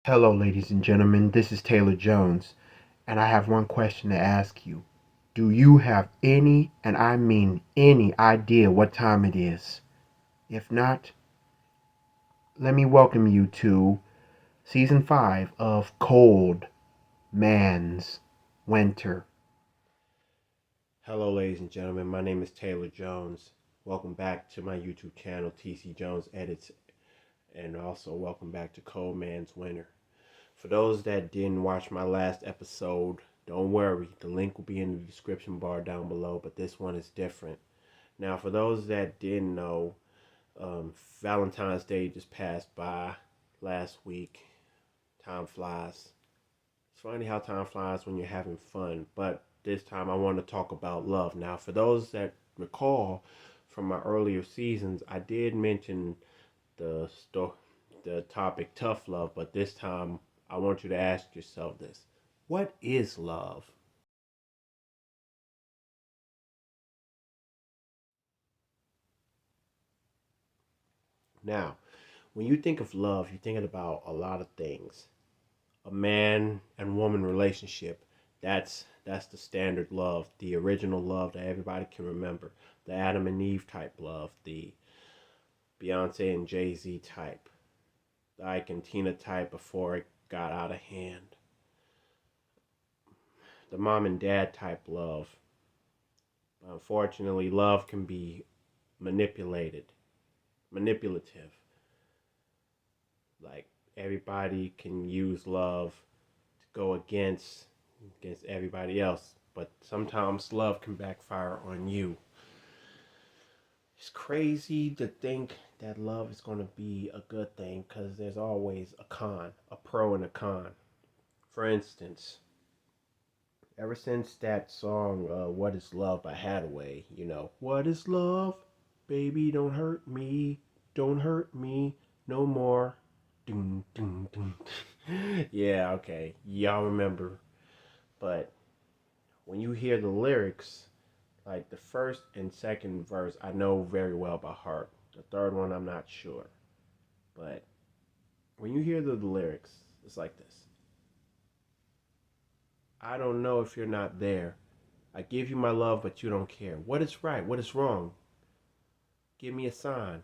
Hello, ladies and gentlemen. This is Taylor Jones, and I have one question to ask you. Do you have any, and I mean any, idea what time it is? If not, let me welcome you to Season 5 of Cold Man's Winter. Hello, ladies and gentlemen. My name is Taylor Jones. Welcome back to my YouTube channel, TC Jones Edits, and also welcome back to Cold Man's Winter. For those that didn't watch my last episode, don't worry, the link will be in the description bar down below, but this one is different. Now, for those that didn't know, Valentine's Day just passed by last week. Time flies. It's funny how time flies when you're having fun, but this time I want to talk about love. Now, for those that recall from my earlier seasons, I did mention the the topic tough love, but this time I want you to ask yourself this. What is love? Now, when you think of love, you're thinking about a lot of things. A man and woman relationship, that's the standard love, the original love that everybody can remember. The Adam and Eve type love, the Beyonce and Jay-Z type, the Ike and Tina type before it got out of hand. The mom and dad type love. Unfortunately, love can be manipulative. Like everybody can use love to go against everybody else, but sometimes love can backfire on you. It's crazy to think that love is going to be a good thing because there's always a pro and a con. For instance, ever since that song, What is Love by Hathaway, what is love? Baby, don't hurt me no more. Dun, dun, dun. Yeah, okay, y'all remember. But when you hear the lyrics, like the first and second verse, I know very well by heart. The third one, I'm not sure. But when you hear the lyrics, it's like this. I don't know if you're not there. I give you my love, but you don't care. What is right? What is wrong? Give me a sign.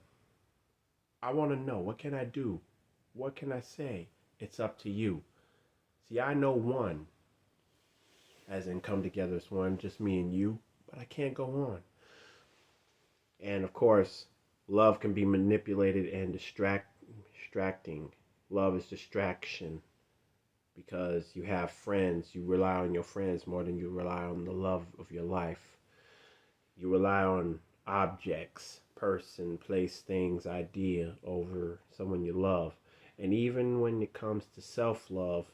I want to know. What can I do? What can I say? It's up to you. See, I know one, as in come together as one, just me and you, but I can't go on. And of course, love can be manipulated and distracting. Love is distraction because you have friends. You rely on your friends more than you rely on the love of your life. You rely on objects, person, place, things, idea over someone you love. And even when it comes to self love,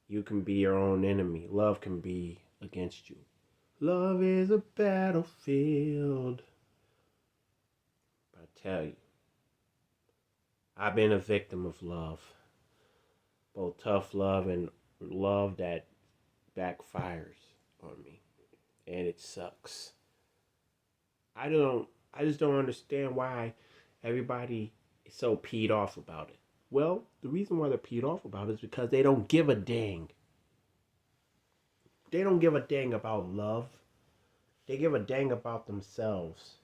you can be your own enemy. Love can be against you. Love is a battlefield. I tell you, I've been a victim of love. Both tough love and love that backfires on me. And it sucks. I just don't understand why everybody is so peed off about it. Well, the reason why they're peed off about it is because they don't give a dang. They don't give a dang about love. They give a dang about themselves.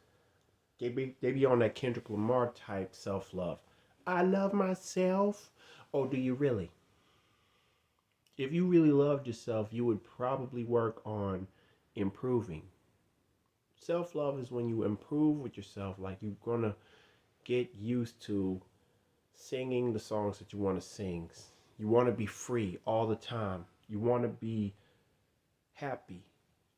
They be on that Kendrick Lamar type self love. I love myself. Oh, do you really? If you really loved yourself, you would probably work on improving. Self love is when you improve with yourself, like you're gonna get used to singing the songs that you want to sing. You want to be free all the time. You want to be happy.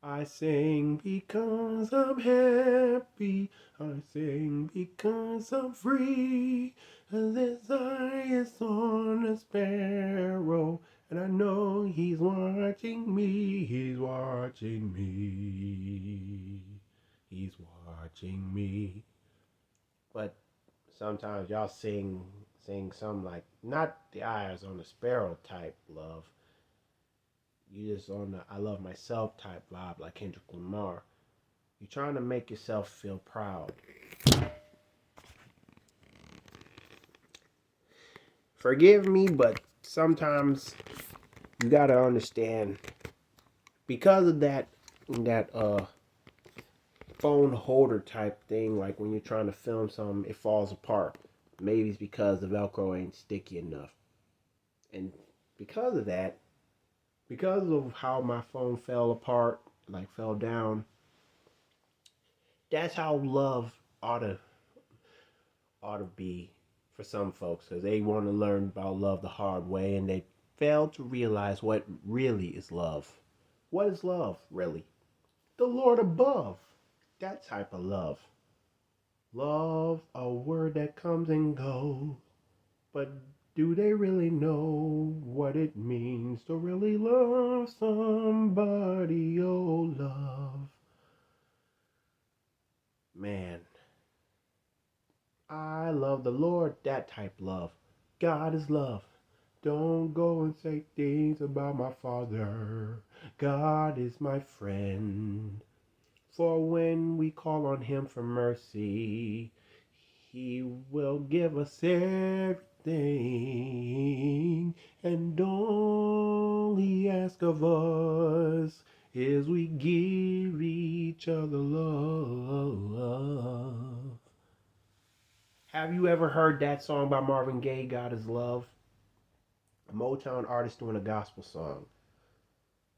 I sing because I'm happy. I sing because I'm free. And this eye is on a sparrow. And I know he's watching me. He's watching me. He's watching me. But sometimes y'all sing some like not the eyes on the sparrow type love. You just on the I love myself type vibe like Kendrick Lamar. You're trying to make yourself feel proud. Forgive me, but sometimes you gotta understand because of that phone holder type thing, like when you're trying to film something, it falls apart. Maybe it's because the Velcro ain't sticky enough. And because of that, because of how my phone fell apart, like fell down, that's how love ought to be for some folks, because they want to learn about love the hard way and they fail to realize what really is love. What is love, really? The Lord above. That type of love. Love, a word that comes and goes, but do they really know what it means to really love somebody? Oh, love. Man, I love the Lord, that type love. God is love. Don't go and say things about my Father. God is my friend. For when we call on Him for mercy, He will give us everything. And all He asks of us is we give each other love. Have you ever heard that song by Marvin Gaye, God is Love? A Motown artist doing a gospel song.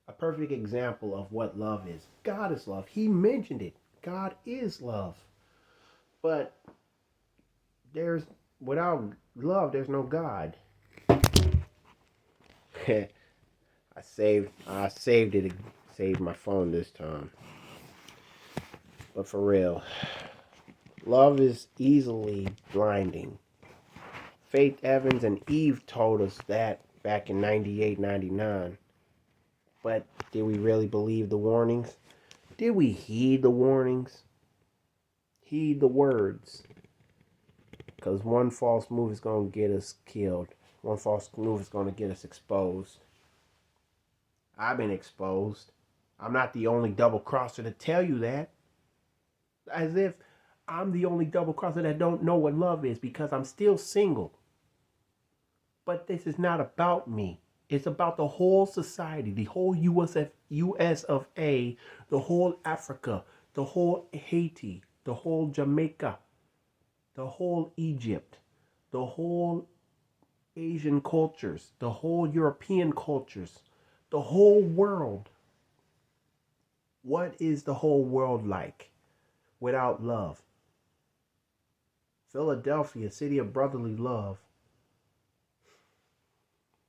A perfect example of what love is. God is love. He mentioned it. God is love. But there's without love, there's no God. I saved it. Saved my phone this time. But for real, love is easily blinding. Faith Evans and Eve told us that back in 98, 99. But did we really believe the warnings? Did we heed the warnings? Heed the words. Because one false move is going to get us killed. One false move is going to get us exposed. I've been exposed. I'm not the only double crosser to tell you that. As if I'm the only double crosser that don't know what love is because I'm still single. But this is not about me. It's about the whole society, the whole US of A, the whole Africa, the whole Haiti, the whole Jamaica, the whole Egypt, the whole Asian cultures, the whole European cultures, the whole world. What is the whole world like without love? Philadelphia, city of brotherly love.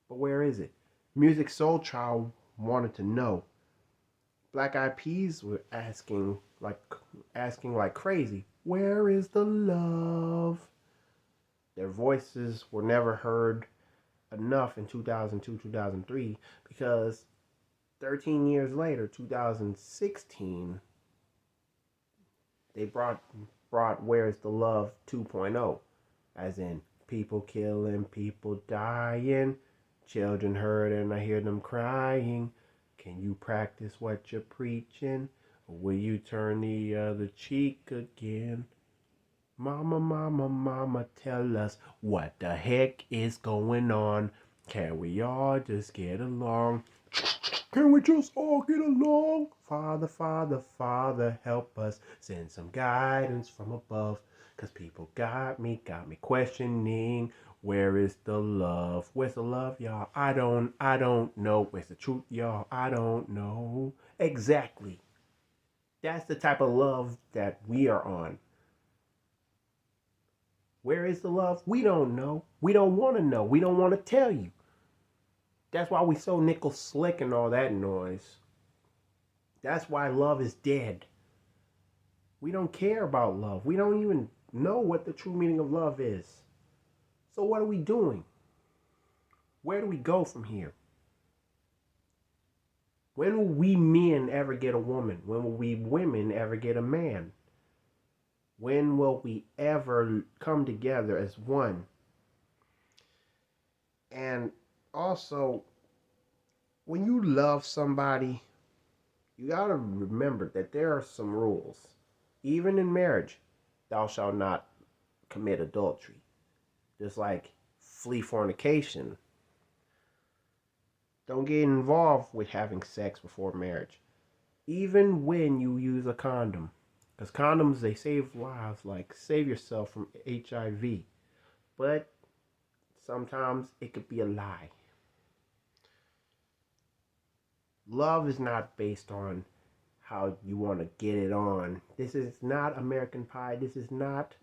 But where is it? Music Soul Child wanted to know. Black Eyed Peas were asking like crazy. Where is the love? Their voices were never heard enough in 2002, 2003 because 13 years later, 2016, they brought Where's the Love 2.0, as in people killing, people dying, children hurt and I hear them crying. Can you practice what you're preaching? Or will you turn the other cheek again? Mama, mama, mama, tell us what the heck is going on. Can we all just get along? Can we just all get along? Father, Father, Father, help us. Send some guidance from above. Cause people got me questioning. Where is the love? Where's the love, y'all? I don't know. Where's the truth, y'all? I don't know. Exactly. That's the type of love that we are on. Where is the love? We don't know. We don't want to know. We don't want to tell you. That's why we so nickel slick and all that noise. That's why love is dead. We don't care about love. We don't even know what the true meaning of love is. So what are we doing? Where do we go from here? When will we men ever get a woman? When will we women ever get a man? When will we ever come together as one? And also, when you love somebody, you gotta remember that there are some rules. Even in marriage, thou shalt not commit adultery. Just like flee fornication. Don't get involved with having sex before marriage, even when you use a condom. Because condoms, they save lives, like save yourself from HIV. But sometimes it could be a lie. Love is not based on how you want to get it on. This is not American Pie. This is not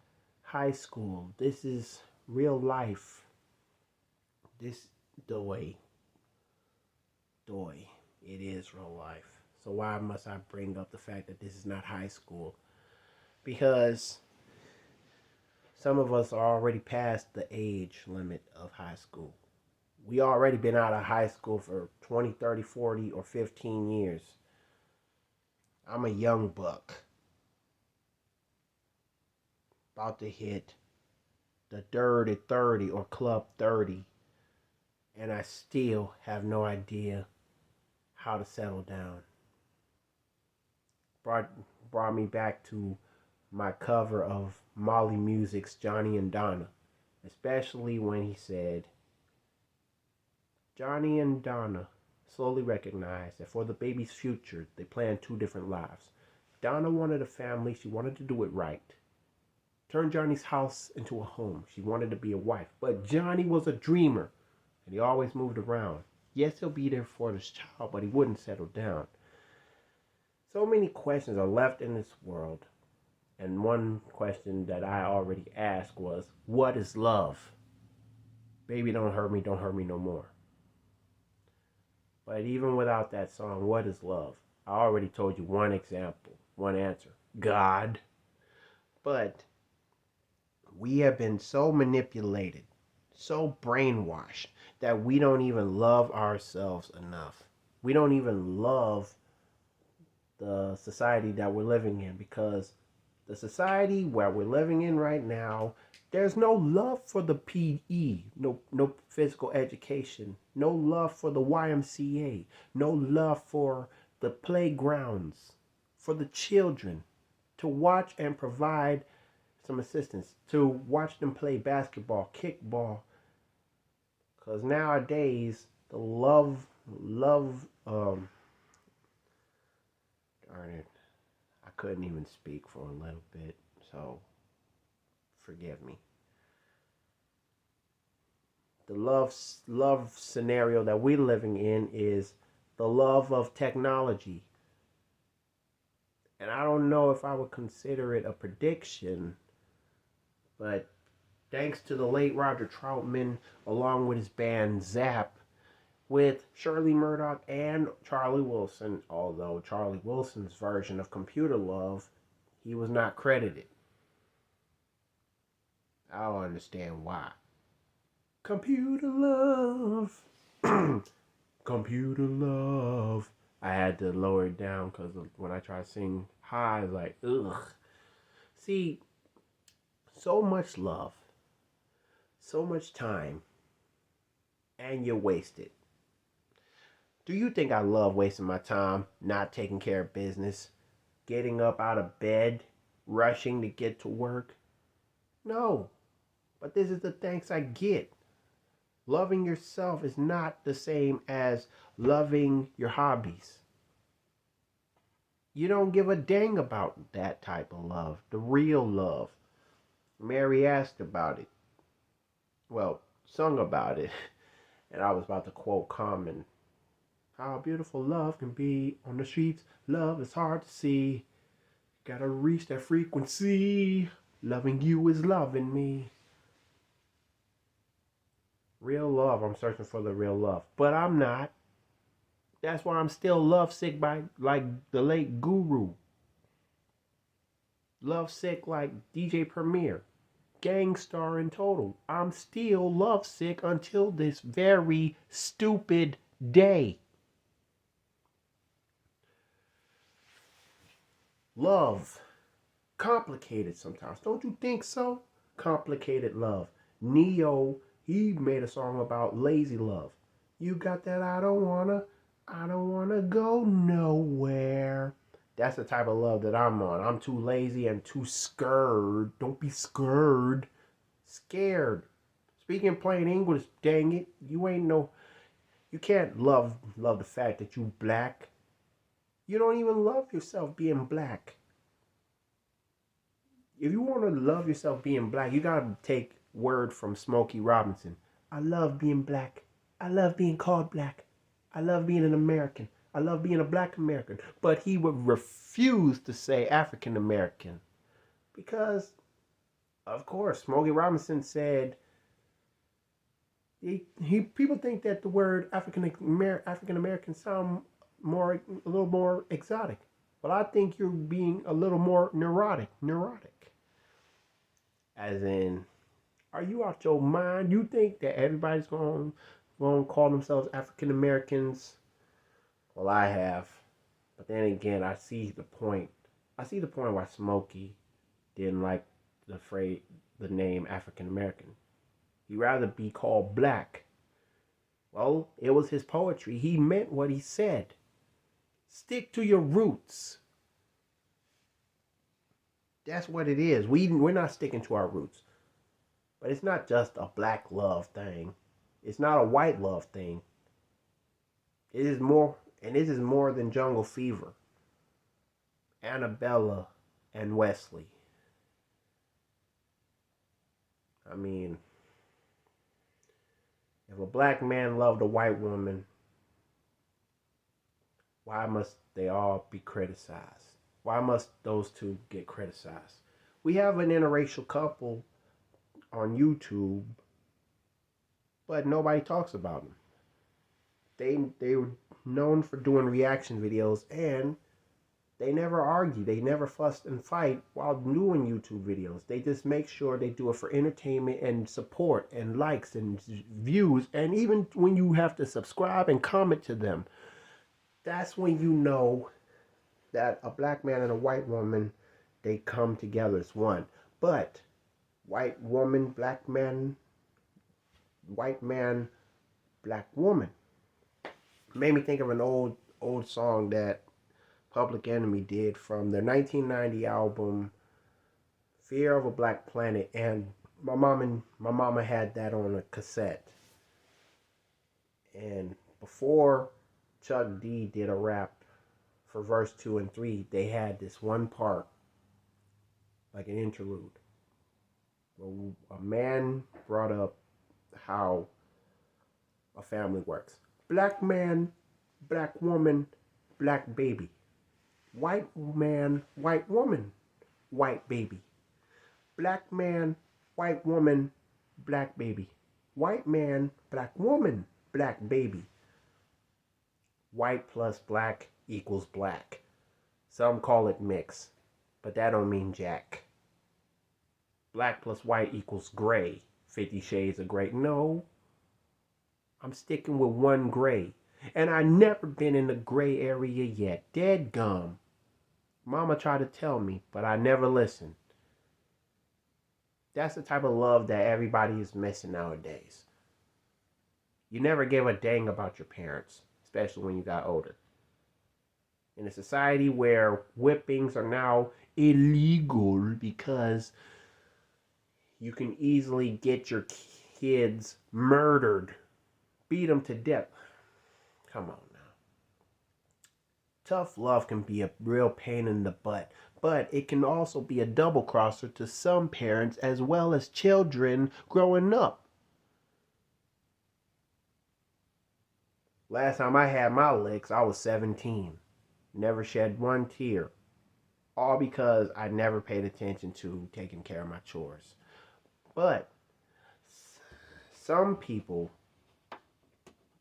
high school. This is real life. This doy, doy. It is real life. So why must I bring up the fact that this is not high school? Because some of us are already past the age limit of high school. We already been out of high school for 20, 30, 40, or 15 years. I'm a young buck about to hit the dirty 30 or club 30, and I still have no idea how to settle down. Brought, brought me back to my cover of Molly Music's Johnny and Donna, especially when he said, Johnny and Donna slowly recognized that for the baby's future, they planned two different lives. Donna wanted a family, she wanted to do it right. Turn Johnny's house into a home. She wanted to be a wife. But Johnny was a dreamer, and he always moved around. Yes, he'll be there for his child, but he wouldn't settle down. So many questions are left in this world. And one question that I already asked was, what is love? Baby, don't hurt me no more. But even without that song, what is love? I already told you one example, one answer. God. But we have been so manipulated, so brainwashed, that we don't even love ourselves enough. We don't even love the society that we're living in, because the society where we're living in right now, there's no love for the PE, no physical education, no love for the YMCA, no love for the playgrounds, for the children to watch and provide some assistance, to watch them play basketball, kickball. Because nowadays, the darn it, I couldn't even speak for a little bit, so forgive me. The love scenario that we're living in is the love of technology. And I don't know if I would consider it a prediction, but thanks to the late Roger Troutman, along with his band Zap, with Shirley Murdoch and Charlie Wilson, although Charlie Wilson's version of Computer Love, he was not credited. I don't understand why. Computer Love. Computer Love. I had to lower it down because when I try to sing high, it's like, ugh. See, so much love, so much time, and you're wasted. Do you think I love wasting my time not taking care of business, getting up out of bed, rushing to get to work? No, but this is the thanks I get. Loving yourself is not the same as loving your hobbies. You don't give a dang about that type of love, the real love. Mary asked about it. Well, sung about it. And I was about to quote Common. How beautiful love can be on the streets. Love is hard to see. Gotta reach that frequency. Loving you is loving me. Real love. I'm searching for the real love. But I'm not. That's why I'm still lovesick by like the late Guru. Lovesick like DJ Premier. Gangstar in total. I'm still lovesick until this very stupid day. Love. Complicated sometimes. Don't you think so? Complicated love. Neo, he made a song about lazy love. You got that I don't wanna go nowhere. That's the type of love that I'm on. I'm too lazy and too scared. Don't be scared. Scared. Speaking plain English, dang it. You ain't no You can't love the fact that you black. You don't even love yourself being black. If you want to love yourself being black, you gotta take word from Smokey Robinson. I love being black. I love being called black. I love being an American. I love being a black American. But he would refuse to say African American because, of course, Smokey Robinson said he people think that the word African American sound a little more exotic. Well, I think you're being a little more neurotic. Neurotic, as in, are you out your mind? You think that everybody's going to call themselves African Americans? Well, I have, but then again, I see the point. I see the point why Smokey didn't like the name African American. He'd rather be called black. Well, it was his poetry. He meant what he said. Stick to your roots. That's what it is. We're not sticking to our roots. But it's not just a black love thing. It's not a white love thing. It is more, and this is more than Jungle Fever, Annabella, and Wesley. I mean, if a black man loved a white woman, why must they all be criticized? Why must those two get criticized? We have an interracial couple on YouTube, but nobody talks about them. They were known for doing reaction videos, and they never argue. They never fuss and fight while doing YouTube videos. They just make sure they do it for entertainment and support and likes and views. And even when you have to subscribe and comment to them, that's when you know that a black man and a white woman, they come together as one. But white woman, black man, white man, black woman. Made me think of an old song that Public Enemy did from their 1990 album Fear of a Black Planet, and my mama had that on a cassette. And before Chuck D did a rap for verse 2 and 3, they had this one part, like an interlude, where a man brought up how a family works. Black man, black woman, black baby. White man, white woman, white baby. Black man, white woman, black baby. White man, black woman, black baby. White plus black equals black. Some call it mix, but that don't mean jack. Black plus white equals gray. 50 Shades of Gray. No, I'm sticking with one gray. And I never been in the gray area yet. Dead gum. Mama tried to tell me, but I never listened. That's the type of love that everybody is missing nowadays. You never gave a dang about your parents, especially when you got older. In a society where whippings are now illegal because you can easily get your kids murdered, beat them to death. Come on now. Tough love can be a real pain in the butt, but it can also be a double crosser to some parents as well as children growing up. Last time I had my licks, I was 17. Never shed one tear. All because I never paid attention to taking care of my chores. But some people,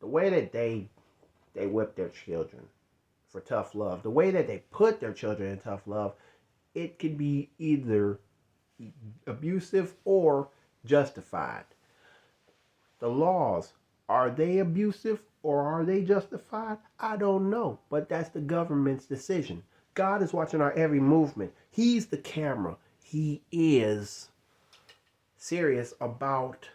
the way that they whip their children for tough love, the way that they put their children in tough love, it could be either abusive or justified. The laws, are they abusive or are they justified? I don't know, but that's the government's decision. God is watching our every movement. He's the camera. He is serious about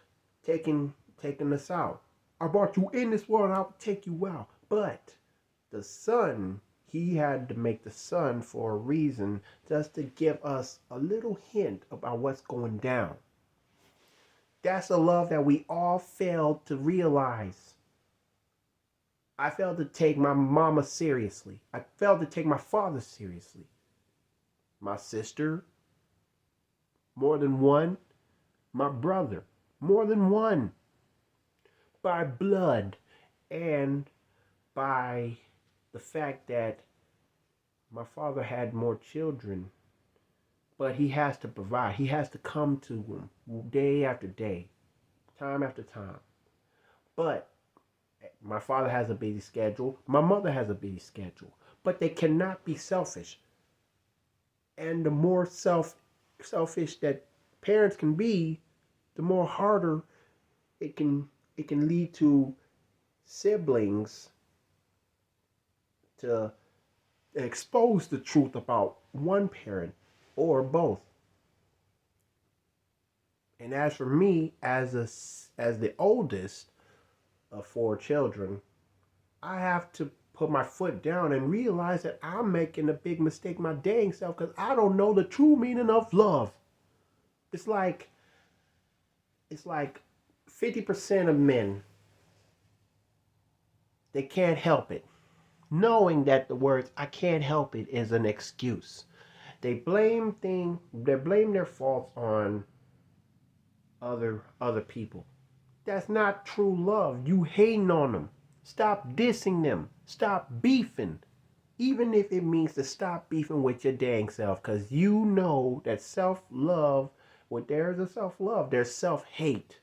taking us out. I brought you in this world, I'll take you out. But the sun, he had to make the sun for a reason, just to give us a little hint about what's going down. That's a love that we all failed to realize. I failed to take my mama seriously. I failed to take my father seriously. My sister, more than one. My brother, more than one. By blood and by the fact that my father had more children, but he has to provide. He has to come to them day after day, time after time. But my father has a busy schedule. My mother has a busy schedule. But they cannot be selfish. And the more selfish that parents can be, the more harder it can lead to siblings to expose the truth about one parent or both. And as for me, as the oldest of four children, I have to put my foot down and realize that I'm making a big mistake my dang self because I don't know the true meaning of love. It's like it's like 50% of men, they can't help it. Knowing that the words I can't help it is an excuse. They blame their faults on other people. That's not true love. You hating on them. Stop dissing them. Stop beefing. Even if it means to stop beefing with your dang self, because you know that self-love, when there's a self-love, there's self-hate.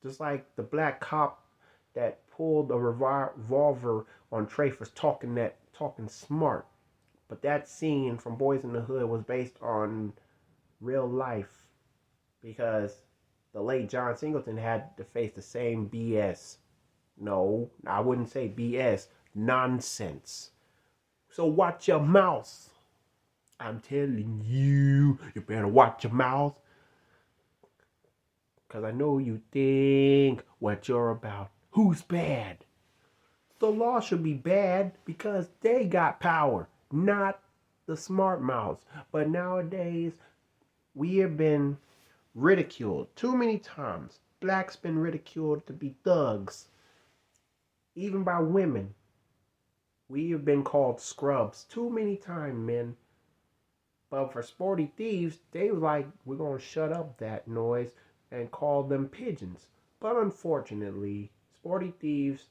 Just like the black cop that pulled a revolver on Trayfors talking smart. But that scene from Boys in the Hood was based on real life because the late John Singleton had to face the same BS. No, I wouldn't say BS, nonsense. So watch your mouth. I'm telling you, you better watch your mouth. Because I know you think what you're about. Who's bad? The law should be bad because they got power, not the smart mouths. But nowadays, we have been ridiculed too many times. Blacks been ridiculed to be thugs, even by women. We have been called scrubs too many times, men. But for sporty thieves, they was like, we're gonna shut up that noise and call them pigeons. But unfortunately, sporty thieves,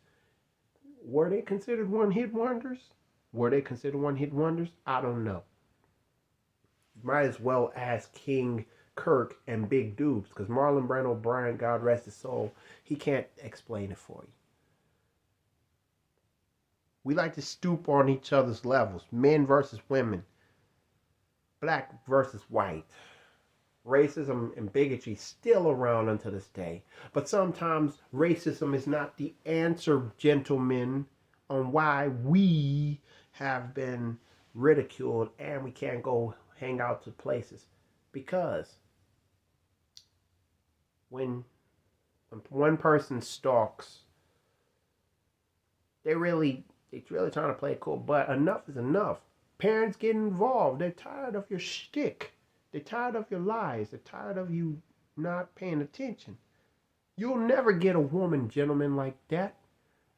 were they considered one-hit wonders? Were they considered one-hit wonders? I don't know. Might as well ask King Kirk and Big Dubes, because Marlon Brando O'Brien, God rest his soul, he can't explain it for you. We like to stoop on each other's levels. Men versus women. Black versus white. Racism and bigotry still around unto this day. But sometimes racism is not the answer, gentlemen, on why we have been ridiculed and we can't go hang out to places. Because when one person stalks, they're really trying to play it cool, but enough is enough. Parents get involved. They're tired of your shtick. They're tired of your lies. They're tired of you not paying attention. You'll never get a woman, gentlemen, like that.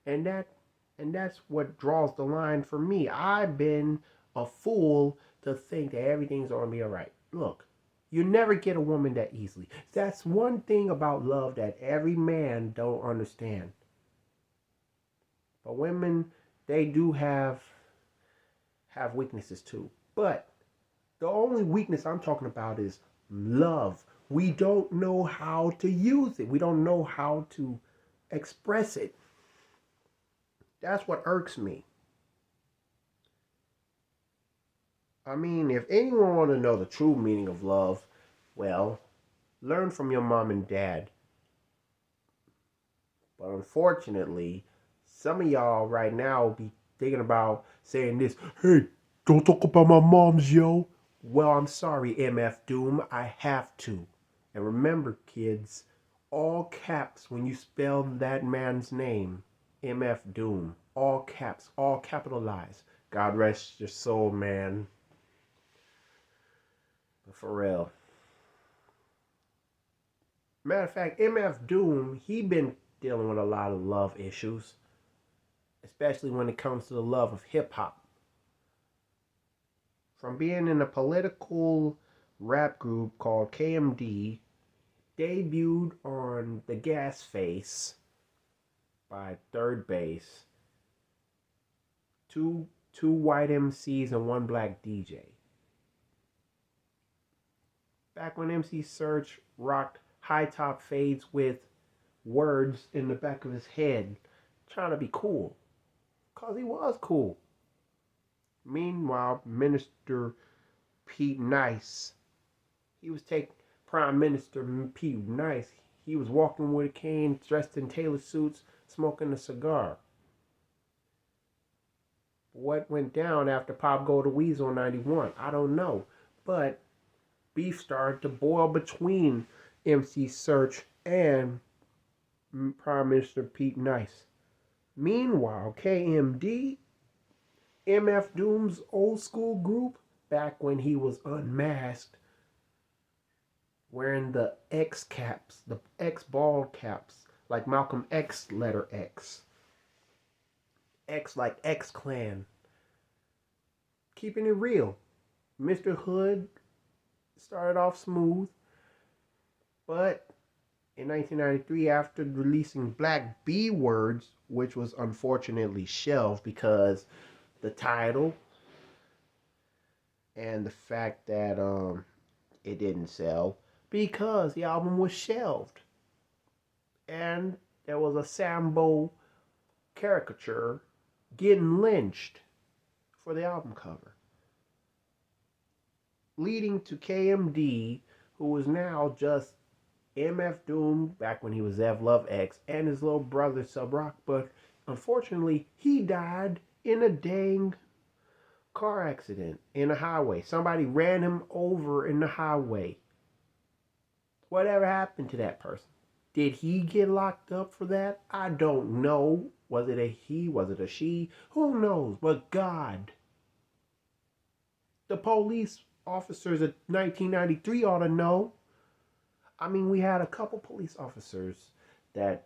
And that's what draws the line for me. I've been a fool to think that everything's gonna be alright. Look, you never get a woman that easily. That's one thing about love that every man don't understand. But women, they do have weaknesses too. But the only weakness I'm talking about is love. We don't know how to use it. We don't know how to express it. That's what irks me. I mean, if anyone want to know the true meaning of love, well, learn from your mom and dad. But unfortunately, some of y'all right now will be thinking about saying this, hey, don't talk about my moms, yo. Well, I'm sorry, MF Doom, I have to. And remember, kids, all caps when you spell that man's name, MF Doom. All caps, all capitalized. God rest your soul, man. But for real. Matter of fact, MF Doom, he been dealing with a lot of love issues. especially when it comes to the love of hip hop. From being in a political rap group called KMD, debuted on the Gas Face by Third Base, two white MCs and one black DJ. Back when MC Serch rocked high top fades with words in the back of his head, trying to be cool, cause he was cool. Meanwhile, Minister Pete Nice, he was taking Prime Minister Pete Nice. He was walking with a cane, dressed in tailor suits, smoking a cigar. What went down after Pop Go to Weasel 91? I don't know. But beef started to boil between MC Serch and Prime Minister Pete Nice. Meanwhile, KMD, MF Doom's old school group, back when he was unmasked, wearing the X caps, the X ball caps, like Malcolm X letter X. X like X Clan. Keeping it real. Mr. Hood started off smooth, but in 1993, after releasing Black B Words, which was unfortunately shelved because the title and the fact that it didn't sell, because the album was shelved. And there was a Sambo caricature getting lynched for the album cover. Leading to KMD, who was now just MF Doom, back when he was Zev Love X, and his little brother Sub Rock, but unfortunately, he died in a dang car accident in a highway. Somebody ran him over in the highway. Whatever happened to that person? Did he get locked up for that? I don't know. Was it a he? Was it a she? Who knows? But God. The police officers of 1993 ought to know. I mean, we had a couple police officers that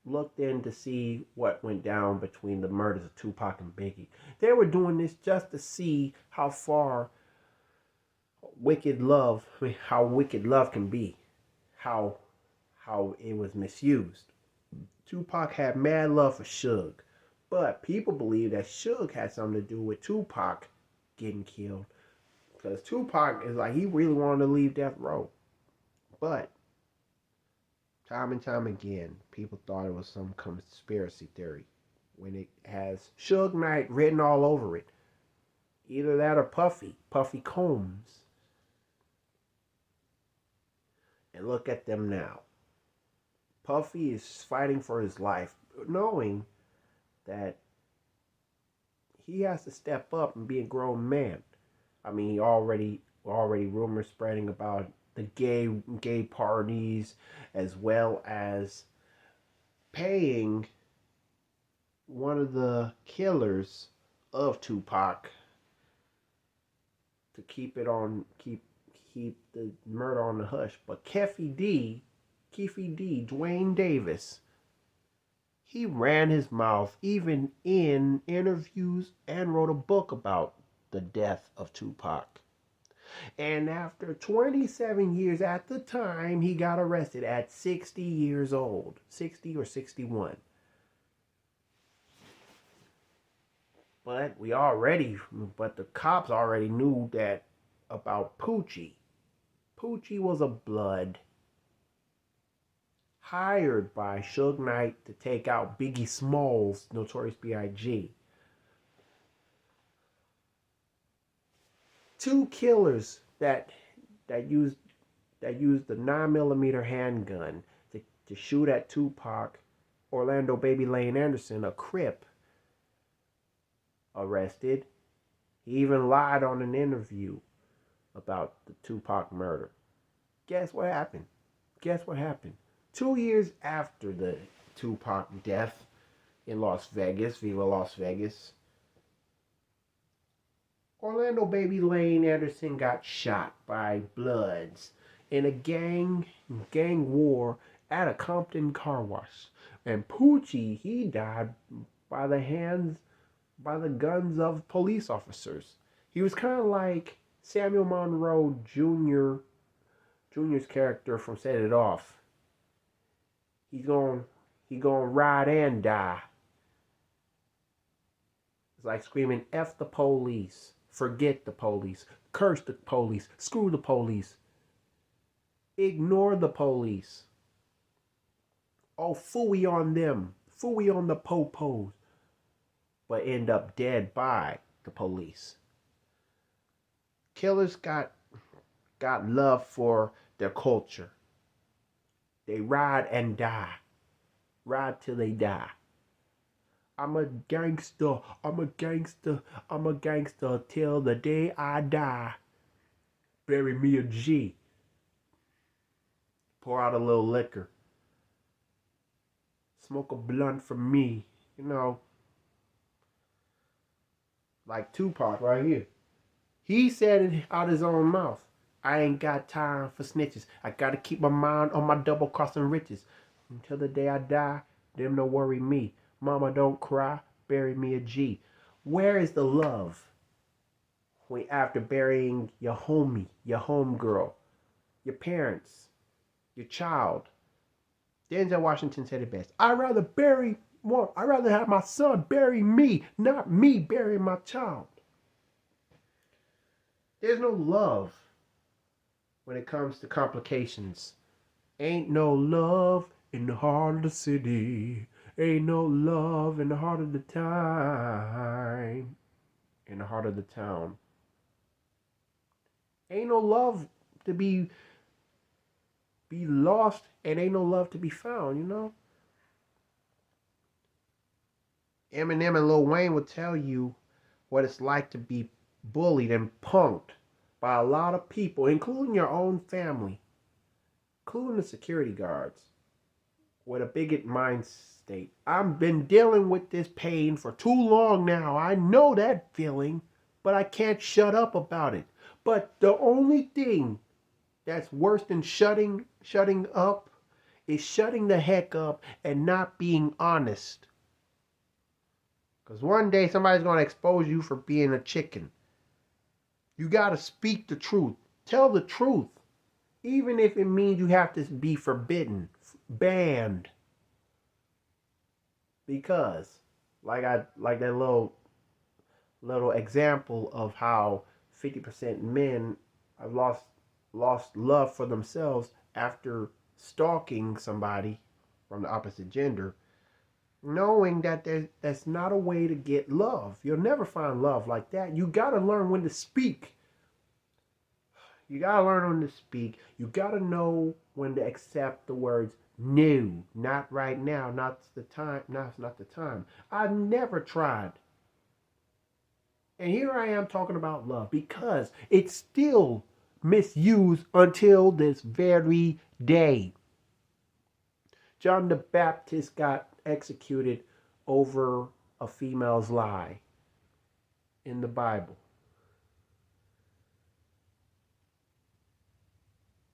looked in to see what went down between the murders of Tupac and Biggie. They were doing this just to see how far how wicked love can be, how it was misused. Tupac had mad love for Suge, but people believe that Suge had something to do with Tupac getting killed, because Tupac is like, he really wanted to leave Death Row, but time and time again, people thought it was some conspiracy theory when it has Suge Knight written all over it. Either that or Puffy Combs. And look at them now. Puffy is fighting for his life, knowing that he has to step up and be a grown man. I mean, he already rumors spreading about the gay parties, as well as paying one of the killers of Tupac to keep the murder on the hush. But Keefe D, Dwayne Davis, he ran his mouth even in interviews and wrote a book about the death of Tupac. And after 27 years at the time, he got arrested at 60 years old. 60 or 61. But the cops already knew that about Poochie. Poochie was a blood hired by Suge Knight to take out Biggie Smalls, Notorious B.I.G. Two killers that used the 9mm handgun to shoot at Tupac. Orlando Baby Lane Anderson, a Crip, arrested. He even lied on an interview about the Tupac murder. Guess what happened? 2 years after the Tupac death in Las Vegas, Viva Las Vegas, Orlando Baby Lane Anderson got shot by Bloods in a gang war at a Compton car wash. And Poochie, he died by the hands, by the guns of police officers. He was kind of like Samuel Monroe Jr.'s character from Set It Off. He's going he gonna ride and die. It's like screaming F the police, forget the police, curse the police, screw the police, ignore the police. Oh, phooey on them, phooey on the po-pos, but end up dead by the police. Killers got love for their culture. They ride and die. Ride till they die. I'm a gangster. I'm a gangster. I'm a gangster till the day I die. Bury me a G. Pour out a little liquor. Smoke a blunt for me. You know, like Tupac right here. He said it out his own mouth. I ain't got time for snitches. I gotta keep my mind on my double crossing riches. Until the day I die, them no worry me. Mama don't cry, bury me a G. Where is the love when after burying your homie, your homegirl, your parents, your child? Denzel Washington said it best. I'd rather have my son bury me, not me bury my child. There's no love when it comes to complications. Ain't no love in the heart of the city. Ain't no love in the heart of the time. In the heart of the town. Ain't no love to be lost, and ain't no love to be found, you know? Eminem and Lil Wayne will tell you what it's like to be bullied and punked by a lot of people, including your own family, including the security guards, with a bigot mind state. I've been dealing with this pain for too long now. I know that feeling, but I can't shut up about it. But the only thing that's worse than shutting up is shutting the heck up and not being honest. Because one day somebody's going to expose you for being a chicken. You got to speak the truth. Tell the truth. Even if it means you have to be forbidden, banned. Because, like that little example of how 50% men have lost love for themselves after stalking somebody from the opposite gender, knowing that that's not a way to get love. You'll never find love like that. You got to learn when to speak. You got to learn when to speak. You got to know when to accept the words, no, not right now, not the time, now's not the time. I never tried. And here I am talking about love because it's still misused until this very day. John the Baptist got executed over a female's lie in the Bible.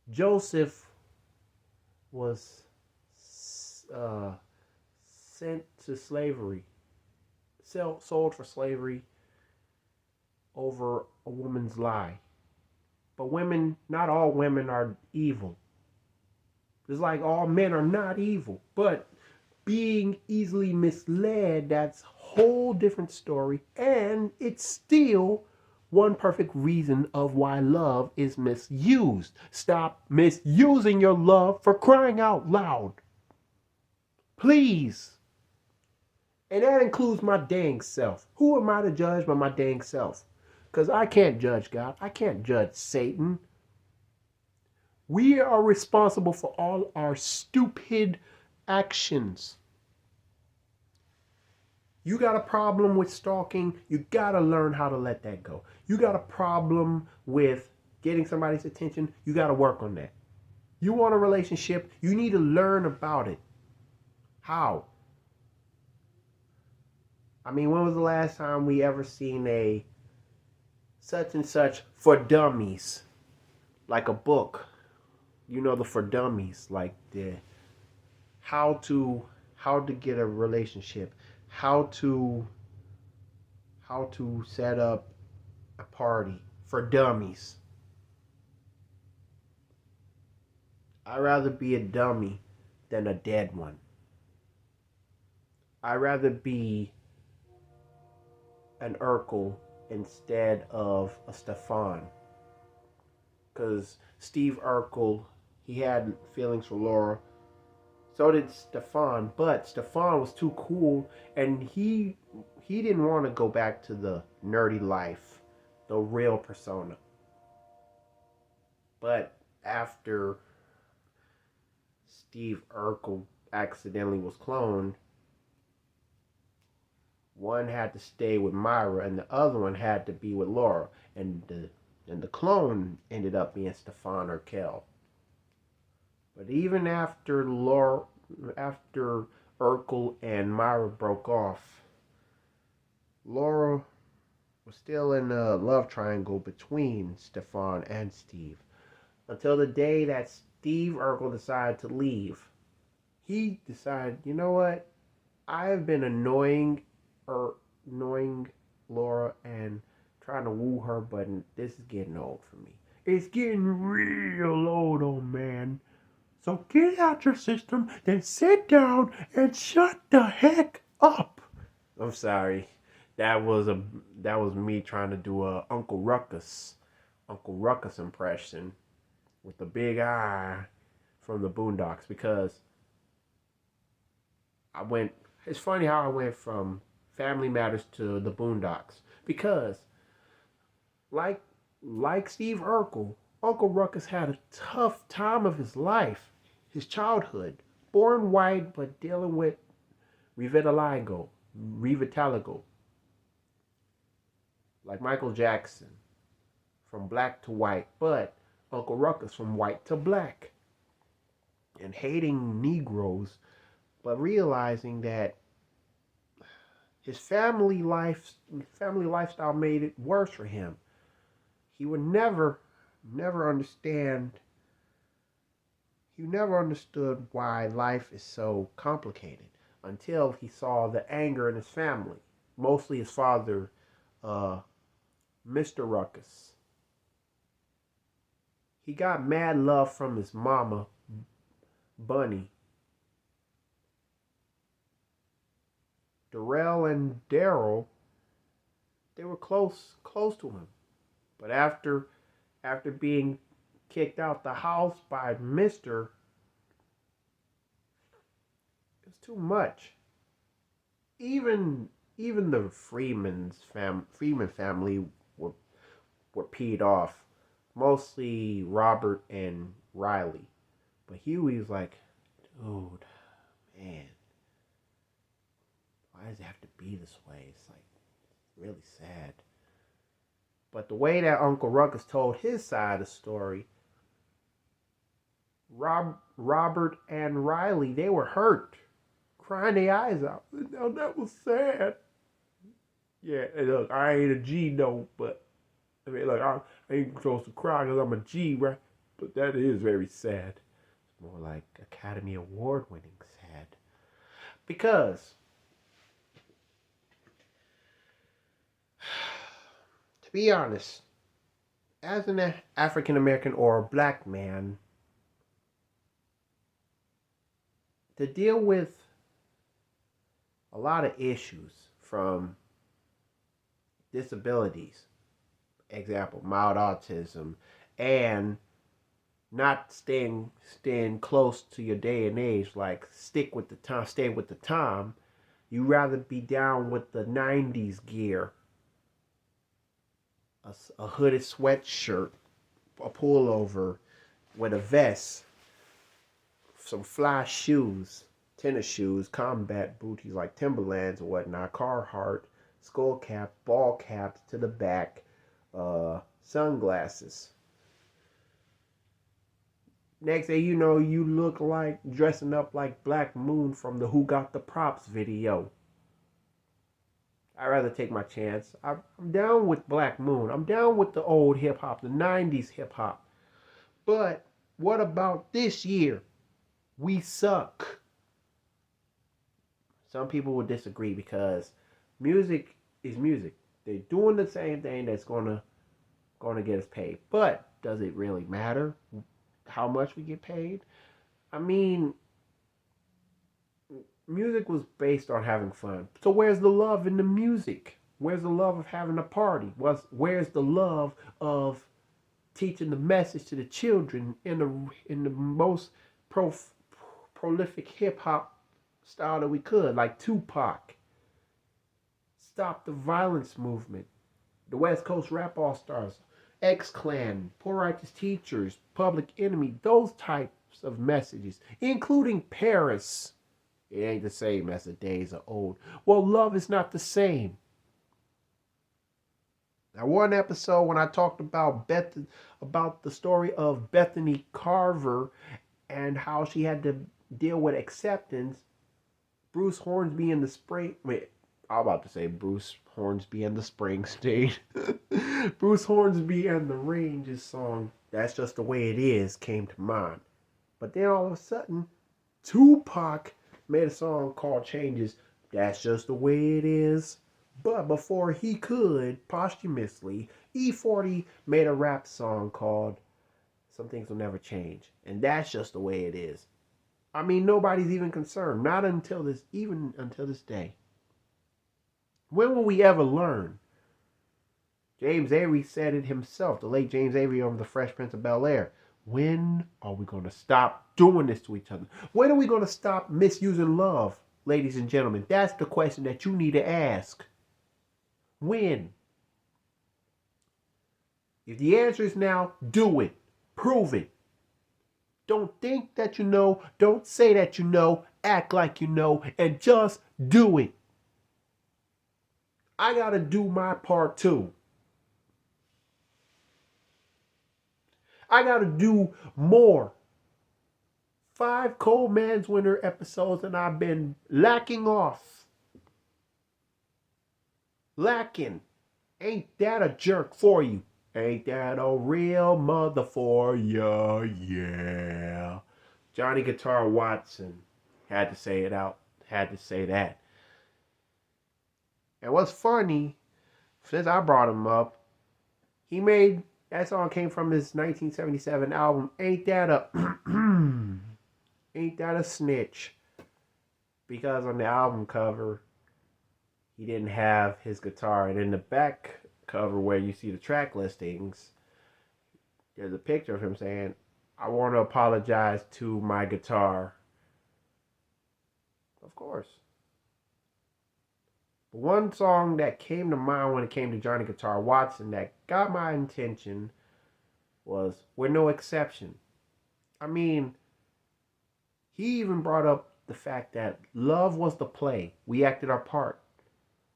Joseph was sent to slavery, sold for slavery over a woman's lie. But women, not all women are evil. It's like all men are not evil, but being easily misled, that's a whole different story. And it's still one perfect reason of why love is misused. Stop misusing your love, for crying out loud. Please. And that includes my dang self. Who am I to judge but my dang self? Because I can't judge God. I can't judge Satan. We are responsible for all our stupid actions. You got a problem with stalking, you got to learn how to let that go. You got a problem with getting somebody's attention, you got to work on that. You want a relationship, you need to learn about it. How? I mean, when was the last time we ever seen a such and such for dummies? Like a book. You know, the for dummies, like the how to get a relationship, how to set up a party for dummies. I'd rather be a dummy than a dead one. I'd rather be an Urkel instead of a Stefan. Because Steve Urkel, he had feelings for Laura. So did Stefan, but Stefan was too cool, and he didn't want to go back to the nerdy life, the real persona. But after Steve Urkel accidentally was cloned, one had to stay with Myra, and the other one had to be with Laura, and the clone ended up being Stefan Urkel. But even after Urkel and Myra broke off, Laura was still in a love triangle between Stefan and Steve. Until the day that Steve Urkel decided to leave. He decided, you know what? I have been annoying Laura and trying to woo her, but this is getting old for me. It's getting real old, old man. So get out your system, then sit down and shut the heck up. I'm sorry. That was me trying to do a Uncle Ruckus impression with the big eye from the Boondocks, because it's funny how I went from Family Matters to the Boondocks, because like Steve Urkel, Uncle Ruckus had a tough time of his life, his childhood. Born white, but dealing with revitiligo, like Michael Jackson, from black to white, but Uncle Ruckus from white to black, and hating Negroes, but realizing that his family lifestyle made it worse for him. He would never understand. He never understood why life is so complicated until he saw the anger in his family, mostly his father, Mr. Ruckus. He got mad love from his mama, Bunny. Darrell and Daryl, they were close to him. But after being kicked out the house by Mr., it was too much. Even the Freeman family were peed off. Mostly Robert and Riley. But Huey was like, dude, man, why does it have to be this way? It's like really sad. But the way that Uncle Ruckus told his side of the story, Robert and Riley, they were hurt, crying their eyes out. Now that was sad. Yeah, and look, I ain't a G no, but I mean, look, I ain't supposed to cry because I'm a G, right? But that is very sad. It's more like Academy Award winning sad. Because, to be honest, as an African American or a black man, to deal with a lot of issues from disabilities, example, mild autism, and not staying close to your day and age, like stay with the time. You rather be down with the 90s gear, a hooded sweatshirt, a pullover with a vest, some fly shoes, tennis shoes, combat booties like Timberlands or whatnot, Carhartt, skull cap, ball caps to the back, sunglasses. Next thing you know, you look like dressing up like Black Moon from the Who Got the Props video. I'd rather take my chance. I'm down with Black Moon. I'm down with the old hip hop, the 90s hip hop. But what about this year? We suck. Some people will disagree because music is music. They're doing the same thing that's gonna get us paid. But does it really matter how much we get paid? I mean, music was based on having fun. So where's the love in the music? Where's the love of having a party? Where's the love of teaching the message to the children in the most prolific hip hop style that we could, like Tupac? Stop the violence movement. The West Coast Rap All Stars, X Clan, Poor Righteous Teachers, Public Enemy, those types of messages, including Paris. It ain't the same as the days of old. Well, love is not the same. Now, one episode when I talked about the story of Bethany Carver and how she had to deal with acceptance, Bruce Hornsby and the Spring. Wait, I'm about to say Bruce Hornsby and the Springsteen. Bruce Hornsby and the Ranges song, That's Just the Way It Is, came to mind. But then all of a sudden, Tupac made a song called Changes, That's Just the Way It Is. But before he could, posthumously, E40 made a rap song called Some Things Will Never Change. And that's just the way it is. I mean, nobody's even concerned. Not until this, even until this day. When will we ever learn? James Avery said it himself, the late James Avery over the Fresh Prince of Bel-Air. When are we going to stop doing this to each other? When are we going to stop misusing love, ladies and gentlemen? That's the question that you need to ask. When? If the answer is now, do it. Prove it. Don't think that you know. Don't say that you know. Act like you know. And just do it. I got to do my part too. I got to do more. 5 Cold Man's Winter episodes and I've been lacking off. Lacking. Ain't that a jerk for you? Ain't that a real mother for ya? Yeah. Johnny Guitar Watson had to say it out. Had to say that. And what's funny, since I brought him up, that song came from his 1977 album, Ain't That a Snitch? Because on the album cover, he didn't have his guitar. And in the back cover where you see the track listings, there's a picture of him saying, I want to apologize to my guitar. Of course. But one song that came to mind when it came to Johnny Guitar Watson that got my attention was We're No Exception. I mean, he even brought up the fact that love was the play. We acted our part.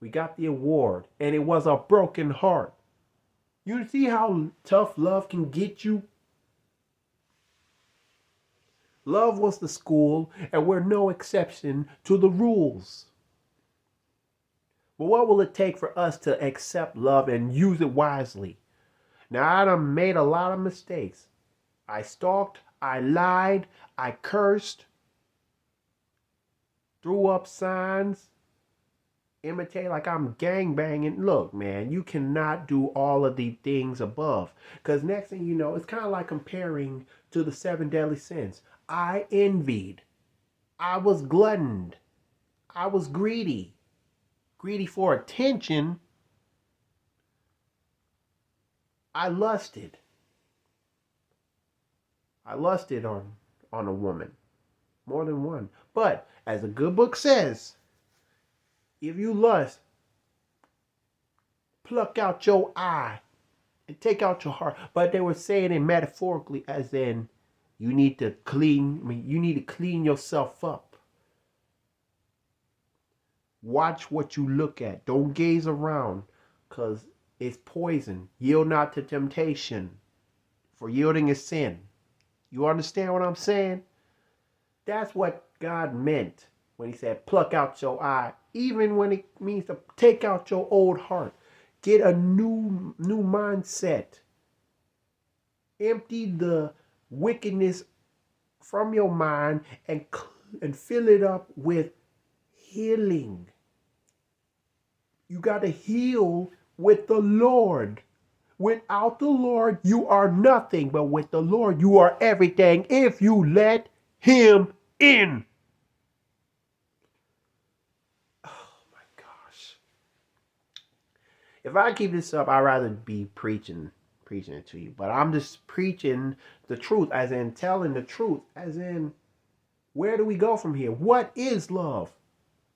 We got the award, and it was a broken heart. You see how tough love can get you? Love was the school, and we're no exception to the rules. But what will it take for us to accept love and use it wisely? Now, I done made a lot of mistakes. I stalked, I lied, I cursed, threw up signs, imitate like I'm gangbanging. Look, man, you cannot do all of the things above. Because next thing you know, it's kind of like comparing to the 7 deadly sins. I envied. I was gluttoned. I was greedy. Greedy for attention. I lusted. I lusted on a woman. More than one. But, as a good book says, if you lust, pluck out your eye and take out your heart. But they were saying it metaphorically, as in you need to clean yourself up. Watch what you look at. Don't gaze around, because it's poison. Yield not to temptation, for yielding is sin. You understand what I'm saying? That's what God meant when he said pluck out your eye. Even when it means to take out your old heart. Get a new mindset. Empty the wickedness from your mind and fill it up with healing. You got to heal with the Lord. Without the Lord, you are nothing. But with the Lord, you are everything if you let him in. Oh my gosh. If I keep this up, I'd rather be preaching it to you. But I'm just preaching the truth, as in telling the truth, as in where do we go from here? What is love?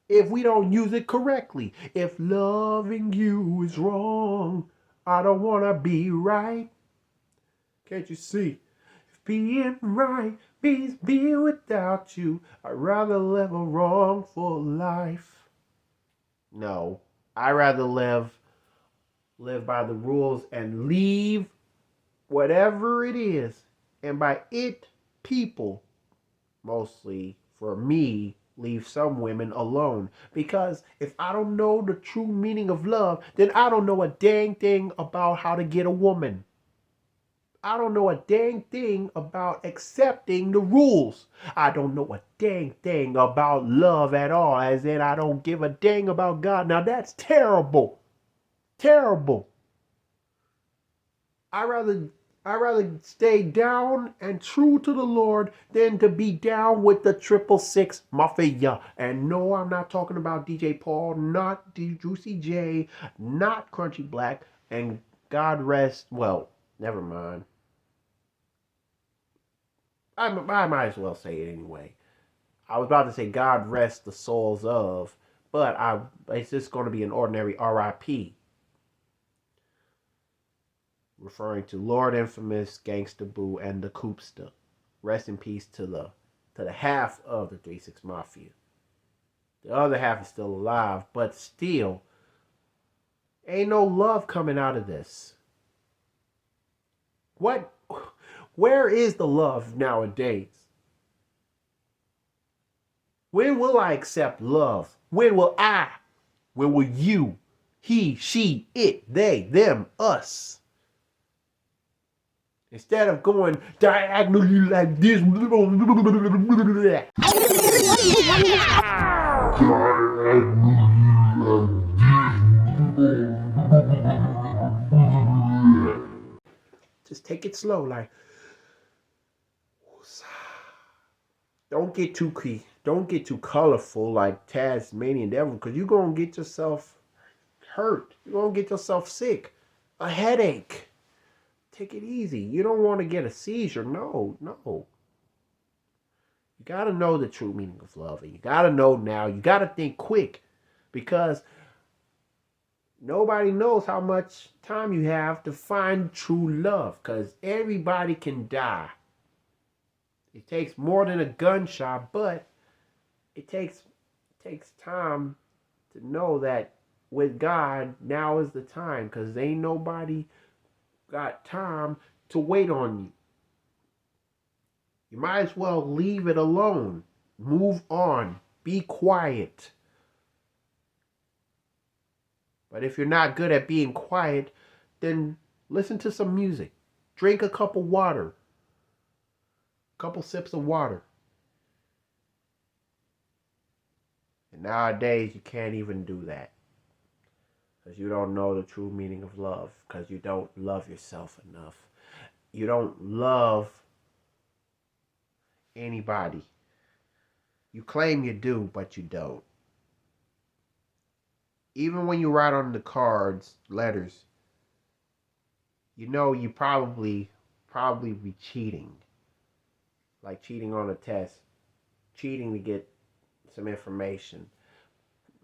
If we don't use it correctly. If loving you is wrong, I don't want to be right. Can't you see? If being right means being without you, I'd rather live a wrongful life. No, I'd rather live by the rules and leave whatever it is. And by it, people, mostly for me, leave some women alone. Because if I don't know the true meaning of love, then I don't know a dang thing about how to get a woman. I don't know a dang thing about accepting the rules. I don't know a dang thing about love at all, as in I don't give a dang about God. Now that's terrible. Terrible. I rather stay down and true to the Lord than to be down with the 666 Mafia. And no, I'm not talking about DJ Paul, not Juicy J, not Crunchy Black, and God rest. Well, never mind. I might as well say it anyway. I was about to say God rest the souls of, but it's just going to be an ordinary RIP. Referring to Lord Infamous, Gangsta Boo, and the Coopster. Rest in peace to the half of the 3-6 Mafia. The other half is still alive, but still, ain't no love coming out of this. What? Where is the love nowadays? When will I accept love? When will I? When will you? He, she, it, they, them, us. Instead of going diagonally like this. Just take it slow, like. Don't get too colorful like Tasmanian Devil, because you're gonna get yourself hurt. You're gonna get yourself sick, a headache. Take it easy. You don't want to get a seizure. No. You gotta know the true meaning of love, and you gotta know now. You gotta think quick, because nobody knows how much time you have to find true love, because everybody can die. It takes more than a gunshot, but it takes time to know that with God, now is the time, because ain't nobody got time to wait on you. You might as well leave it alone. Move on. Be quiet. But if you're not good at being quiet, then listen to some music. Drink a cup of water. A couple sips of water. And nowadays, you can't even do that. Because you don't know the true meaning of love. Because you don't love yourself enough. You don't love anybody. You claim you do, but you don't. Even when you write on the cards, letters, you know you probably be cheating. Like cheating on a test. Cheating to get some information.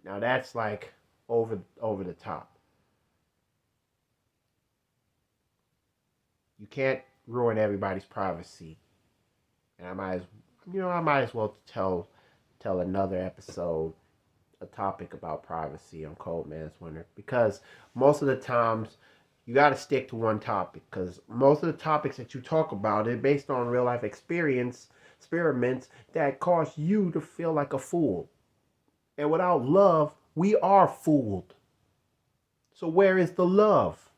Now that's like over the top. You can't ruin everybody's privacy. And I might as well tell another episode, a topic about privacy on Cold Man's Winter, because most of the times you got to stick to one topic, because most of the topics that you talk about are based on real life experiments that cause you to feel like a fool. And without love, we are fooled. So where is the love?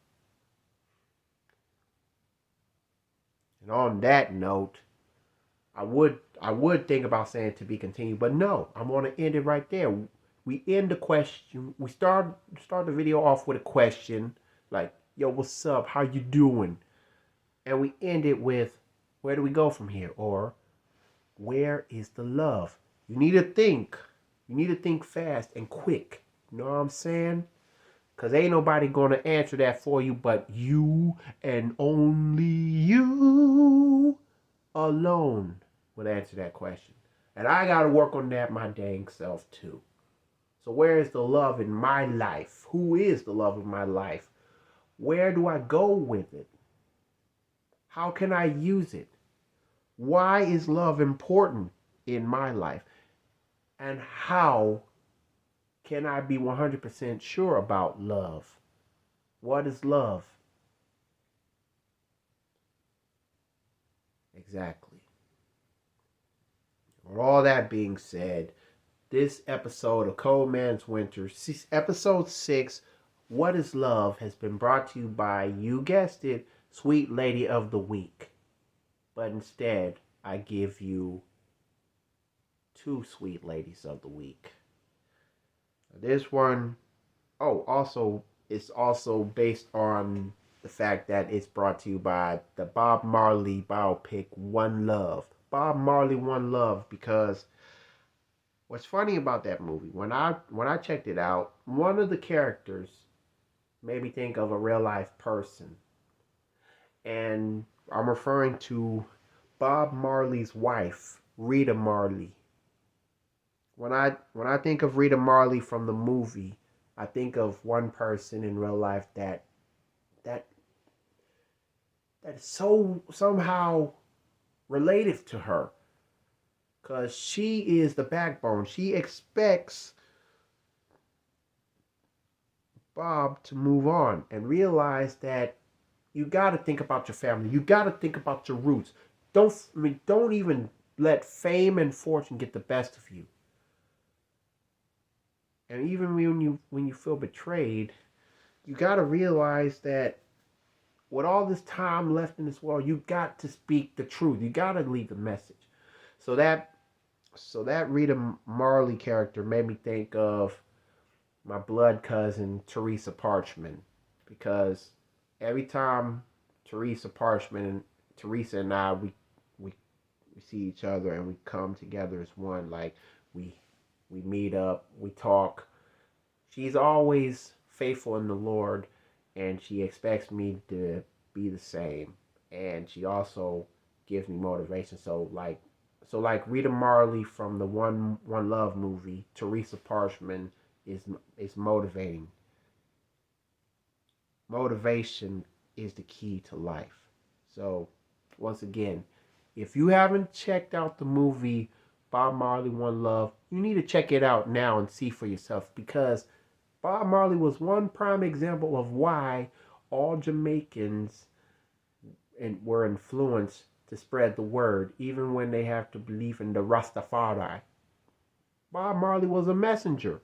And on that note, I would think about saying to be continued, but no, I'm going to end it right there. we end the question. We start the video off with a question like, "Yo, what's up? How you doing?" And we end it with, "Where do we go from here?" Or, "Where is the love?" You need to think. You need to think fast and quick. You know what I'm saying? Because ain't nobody going to answer that for you but you, and only you alone would answer that question. And I got to work on that my dang self too. So where is the love in my life? Who is the love of my life? Where do I go with it? How can I use it? Why is love important in my life? And how can I be 100% sure about love? What is love? Exactly. With all that being said, this episode of Cold Man's Winter, episode 6, What is Love, has been brought to you by, you guessed it, Sweet Lady of the Week. But instead, I give you 2 Sweet Ladies of the Week. This one, it's also based on the fact that it's brought to you by the Bob Marley biopic One Love. Bob Marley One Love, because what's funny about that movie, when I checked it out, one of the characters made me think of a real life person. And I'm referring to Bob Marley's wife, Rita Marley. When I think of Rita Marley from the movie, I think of one person in real life that is so somehow related to her, because she is the backbone. She expects Bob to move on and realize that you got to think about your family. You got to think about your roots. Don't even let fame and fortune get the best of you. And even when you feel betrayed, you got to realize that with all this time left in this world, you got to speak the truth. You got to leave the message. So that Rita Marley character made me think of my blood cousin Teresa Parchman, because every time Teresa and I, we see each other and we come together as one. Like we meet up, we talk. She's always faithful in the Lord, and she expects me to be the same. And she also gives me motivation. So like Rita Marley from the One Love movie, Teresa Parchman is motivating. Motivation is the key to life. So once again, if you haven't checked out the movie Bob Marley One Love, you need to check it out now and see for yourself, because Bob Marley was one prime example of why all Jamaicans were influenced to spread the word, even when they have to believe in the Rastafari. Bob Marley was a messenger.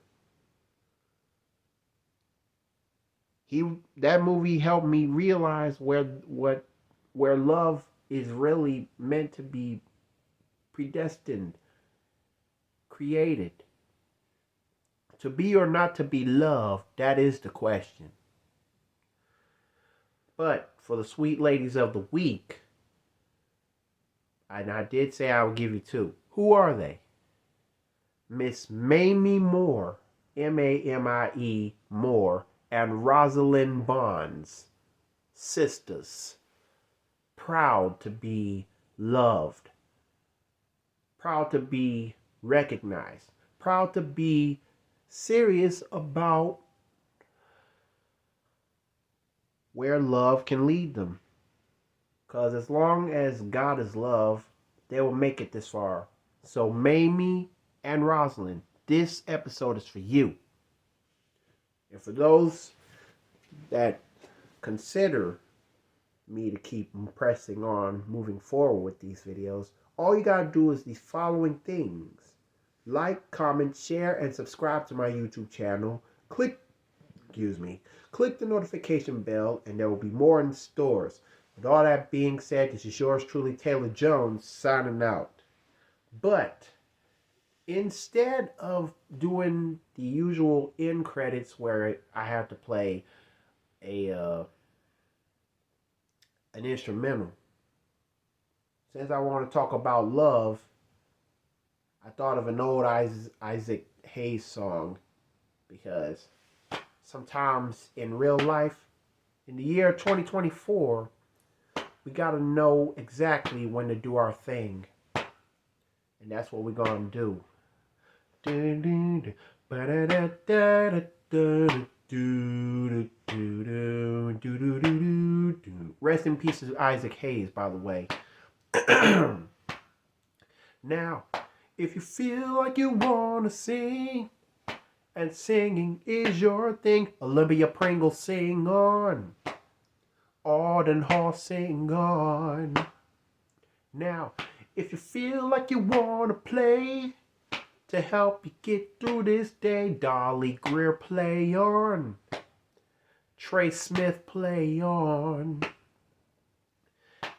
That movie helped me realize where love is really meant to be predestined, created. To be or not to be loved, that is the question. But for the Sweet Ladies of the Week, and I did say I would give you 2. Who are they? Miss Mamie Moore, Mamie Moore, and Rosalind Bonds, sisters, proud to be loved, proud to be recognized, proud to be serious about where love can lead them. Because as long as God is love, they will make it this far. So Mamie and Rosalind, this episode is for you. And for those that consider me to keep pressing on, moving forward with these videos, all you gotta do is these following things: like, comment, share, and subscribe to my YouTube channel. Click the notification bell, and there will be more in stores. With all that being said, this is yours truly, Taylor Jones, signing out. But Instead of doing the usual end credits where I have to play a an instrumental, since I want to talk about love, I thought of an old Isaac Hayes song because sometimes in real life, in the year 2024, we got to know exactly when to do our thing. And that's what we're going to do. Rest in peace to Isaac Hayes, by the way. Now, if you feel like you want to sing, and singing is your thing, Olympia Pringle, sing on. Auden Hall, sing on. Now, if you feel like you want to play to help you get through this day, Dolly Greer, play on. Trey Smith, play on.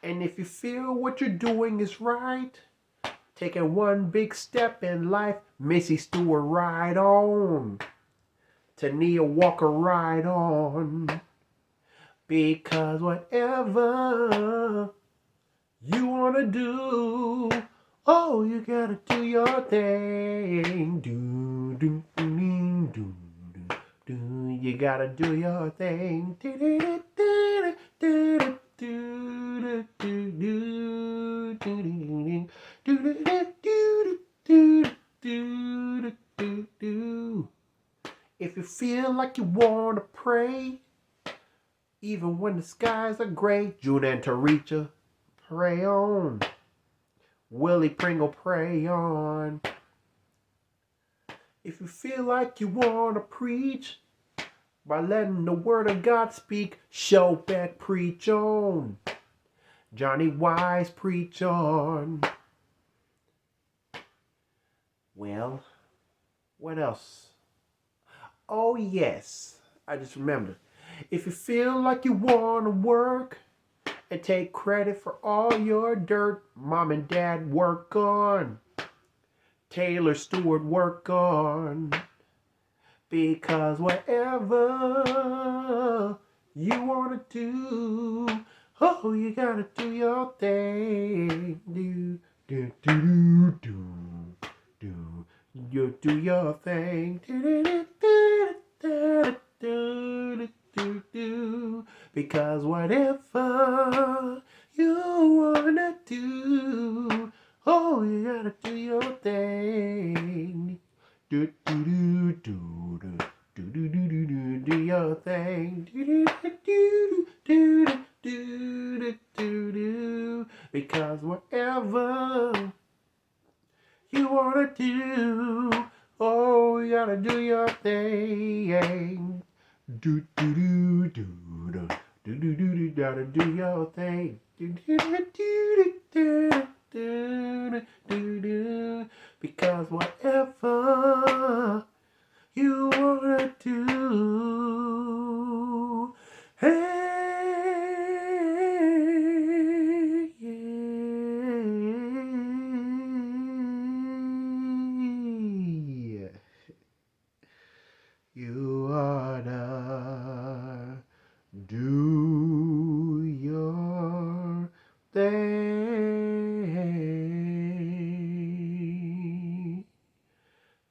And if you feel what you're doing is right, taking one big step in life, Missy Stewart, ride on. Tania Walker, ride on. Because whatever you want to do, oh, you gotta do your thing. Do, do, do, do, do, do. You gotta do your thing. Do, do, do, do, do, do, do, do, do, do, do. If you feel like you want to pray, even when the skies are gray, June and Taricha, pray on. Willie Pringle, pray on. If you feel like you want to preach, by letting the word of God speak, Showback, preach on. Johnny Wise, preach on. Well, what else? Oh yes, I just remembered. If you feel like you want to work and take credit for all your dirt, Mom and Dad, work on. Taylor Stewart, work on. Because whatever you want to do, oh, you gotta do your thing. Do, do, do, do, do. You do your thing. Do, do, do, do, do, do, do, do. Because whatever you wanna do, oh, you gotta do your thing. Do do do do do do do do do do your thing. Do do do do do do do do. Because whatever you wanna do, oh, you gotta do your thing. Do do do do do do do do do. Gotta do your thing. Do do do do do do do do. Because whatever you wanna do, hey, yeah, you oughta do your thing.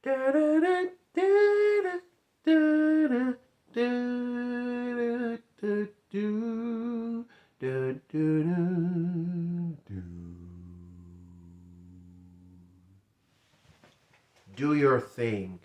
Da da da da da da da da do da do do. Do your thing.